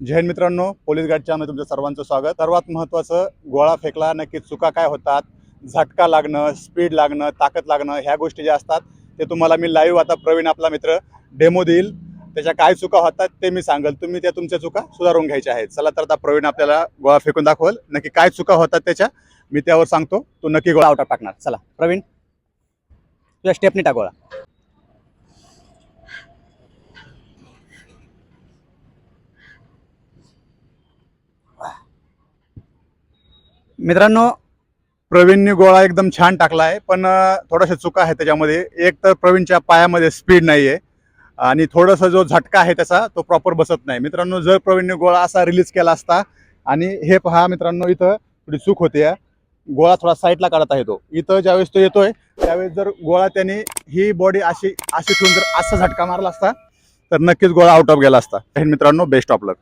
जय हिंद मित्रांनो, पोलीस गाईडच्या तुमचं सर्वांचं स्वागत। सर्वात महत्त्वाचं, गोळा फेकला नक्की चुका काय होतात, झटका लागणं, स्पीड लागणं, ताकद लागणं, ह्या गोष्टी ज्या असतात ते तुम्हाला मी लाईव्ह आता प्रवीण आपला मित्र डेमो देईल। त्याच्या काय चुका होतात ते मी सांगेल, तुम्ही त्या तुमच्या चुका सुधारून घ्यायच्या आहेत। चला तर आता प्रवीण आपल्याला गोळा फेकून दाखवेल, नक्की काय चुका होतात त्याच्या मी त्यावर सांगतो, तो नक्की गोळा आउट टाकणार। चला प्रवीण, तुझ्या स्टेपनी टाक गोळा। मित्रांनो, प्रवीणने गोळा एकदम छान टाकला आहे, पण थोड्याशा चुका आहेत त्याच्यामध्ये। एक तर प्रवीणच्या पायामध्ये स्पीड नाही आहे आणि थोडासा जो झटका आहे त्याचा तो प्रॉपर बसत नाही। मित्रांनो, जर प्रवीणने गोळा असा रिलीज केला असता, आणि हे पहा मित्रांनो, इथं थोडी चूक होते, गोळा थोडा साईडला काढता येतो। इथं ज्यावेळेस तो येतोय त्यावेळेस जर गोळा त्याने ही बॉडी अशी ठेवून जर असा झटका मारला असता तर नक्कीच गोळा आउट ऑफ गेला असता। मित्रांनो, बेस्ट ऑफ लक।